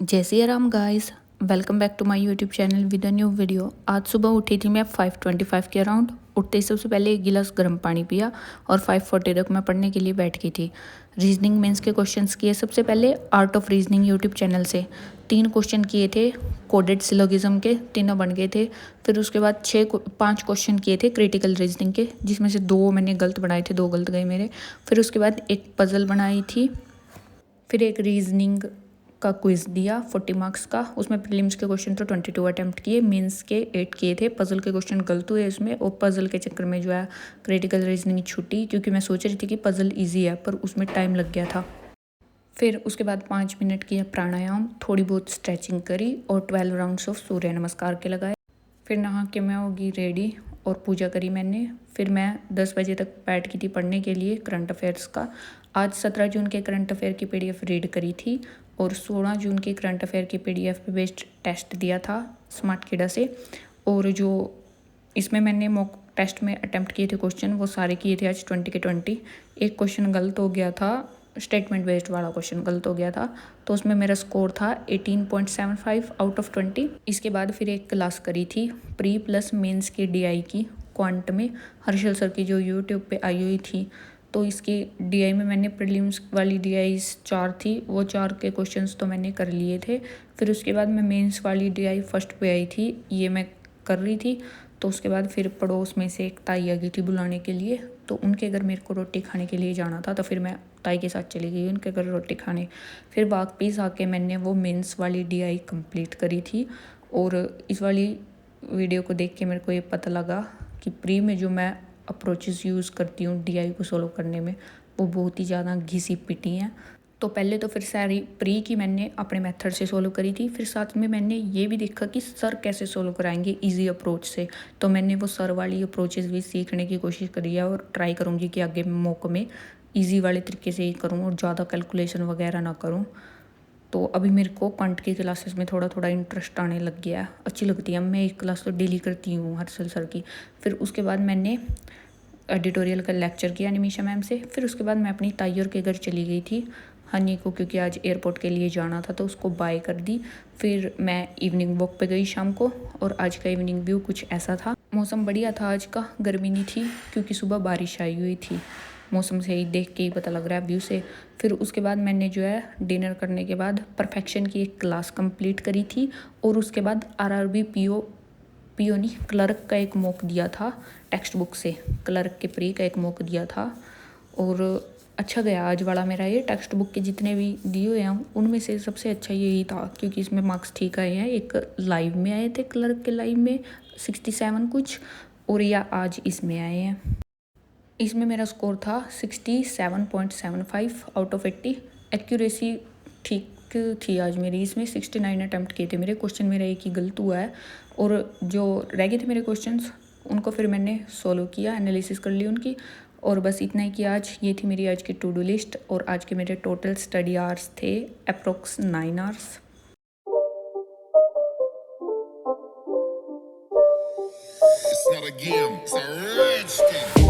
जय Shri Ram guys, welcome back to my YouTube channel with a new video. आज सुबह उठी थी मैं 5:25 के अराउंड। उठते ही सबसे पहले एक गिलास गर्म पानी पिया और 5:40 तक मैं पढ़ने के लिए बैठ गई थी। रीजनिंग मेंस के क्वेश्चंस किए सबसे पहले art of reasoning YouTube channel से। 3 क्वेश्चन किए थे कोडेड सिलोगिज्म के, तीनों बन गए थे। फिर उसके बाद 5 क्वेश्चन किए थे क्रिटिकल रीजनिंग के, जिसमें से 2 मैंने गलत बनाए थे, 2 गलत गए मेरे। फिर उसके बाद एक पजल बनाई थी, फिर एक रीजनिंग का क्विज दिया 40 मार्क्स का। उसमें प्रीलिम्स के क्वेश्चन तो 22 अटैम्प्ट किए, मेंस के 8 किए थे। पजल के क्वेश्चन गलत हुए इसमें, और पजल के चक्कर में जो है क्रिटिकल रीजनिंग छूटी, क्योंकि मैं सोच रही थी कि पजल इजी है पर उसमें टाइम लग गया था। फिर उसके बाद 5 मिनट किया प्राणायाम, थोड़ी बहुत स्ट्रेचिंग करी और 12 राउंड्स ऑफ सूर्य नमस्कार के लगाए। फिर नहा के मैं होगी रेडी और पूजा करी मैंने। फिर मैं 10 बजे तक बैठ गई थी पढ़ने के लिए करंट अफेयर्स का। आज 17 जून के करंट अफेयर की पीडीएफ रीड करी थी और 16 जून के करंट अफेयर की पीडीएफ पे बेस्ड टेस्ट दिया था स्मार्ट किडा से। और जो इसमें मैंने मॉक टेस्ट में अटैम्प्ट किए थे क्वेश्चन, वो सारे किए थे आज 20 के 20। एक क्वेश्चन गलत हो गया था, स्टेटमेंट बेस्ड वाला क्वेश्चन गलत हो गया था, तो उसमें मेरा स्कोर था 18.75 आउट ऑफ 20। इसके बाद फिर एक क्लास करी थी प्री प्लस मेंस की डीआई की क्वांट में, हर्षल सर की, जो यूट्यूब पे आई हुई थी। तो इसकी डीआई में मैंने प्रीलिम्स वाली डीआई 4 थी, वो 4 के क्वेश्चंस तो मैंने कर लिए थे। फिर उसके बाद मैं मेंस वाली डीआई फर्स्ट पे आई थी, ये मैं कर रही थी। तो उसके बाद फिर पड़ोस में से एक ताई आ गई थी बुलाने के लिए, तो उनके घर मेरे को रोटी खाने के लिए जाना था, तो फिर मैं ताई के साथ चली गई उनके घर रोटी खाने। फिर वापस आके मैंने वो मेंस वाली डीआई कंप्लीट करी थी। और इस वाली वीडियो को देख के मेरे को ये पता लगा कि प्री में जो मैं अप्रोचेस यूज़ करती हूँ डीआई को सोल्व करने में, वो बहुत ही ज़्यादा घिसी पिटी हैं। तो पहले तो फिर सारी प्री की मैंने अपने मेथड से सोल्व करी थी, फिर साथ में मैंने ये भी देखा कि सर कैसे सोल्व कराएंगे इजी अप्रोच से। तो मैंने वो सर वाली अप्रोचेस भी सीखने की कोशिश करी है और ट्राई करूँगी कि आगे मौक़ में ईजी वाले तरीके से ही करूँ और ज़्यादा कैलकुलेशन वगैरह ना करूँ। तो अभी मेरे को क्वांट की क्लासेस में थोड़ा थोड़ा इंटरेस्ट आने लग गया है, अच्छी लगती है। मैं एक क्लास तो डेली करती हूँ हर्षल सर की। फिर उसके बाद मैंने एडिटोरियल का लेक्चर किया निमिषा मैम से। फिर उसके बाद मैं अपनी ताई और के घर चली गई थी हनी को, क्योंकि आज एयरपोर्ट के लिए जाना था, तो उसको बाय कर दी। फिर मैं इवनिंग वॉक पे गई शाम को, और आज का इवनिंग व्यू कुछ ऐसा था। मौसम बढ़िया था आज का, गर्मी नहीं थी क्योंकि सुबह बारिश आई हुई थी। मौसम से ही देख के ही पता लग रहा है व्यू से। फिर उसके बाद मैंने जो है डिनर करने के बाद परफेक्शन की एक क्लास कंप्लीट करी थी, और उसके बाद आरआरबी पीओ नहीं, क्लर्क का एक मॉक दिया था टेक्स्ट बुक से। क्लर्क के प्री का एक मॉक दिया था और अच्छा गया आज वाला मेरा। ये टेक्स्ट बुक के जितने भी दिए हुए हैं उनमें से सबसे अच्छा यही था, क्योंकि इसमें मार्क्स ठीक आए हैं। एक लाइव में आए थे, क्लर्क के लाइव में 67 कुछ, और या आज इसमें आए हैं। इसमें मेरा स्कोर था 67.75 आउट ऑफ 80। एक्यूरेसी ठीक थी आज मेरी। इसमें 69 अटैम्प्ट किए थे मेरे क्वेश्चन, मेरा एक ही गलत हुआ है। और जो रह गए थे मेरे क्वेश्चंस उनको फिर मैंने सोल्व किया, एनालिसिस कर ली उनकी। और बस इतना ही कि आज ये थी मेरी आज की टू डू लिस्ट। और आज के मेरे टोटल स्टडी आवर्स थे approx 9 hours. It's not a game, it's a rich thing.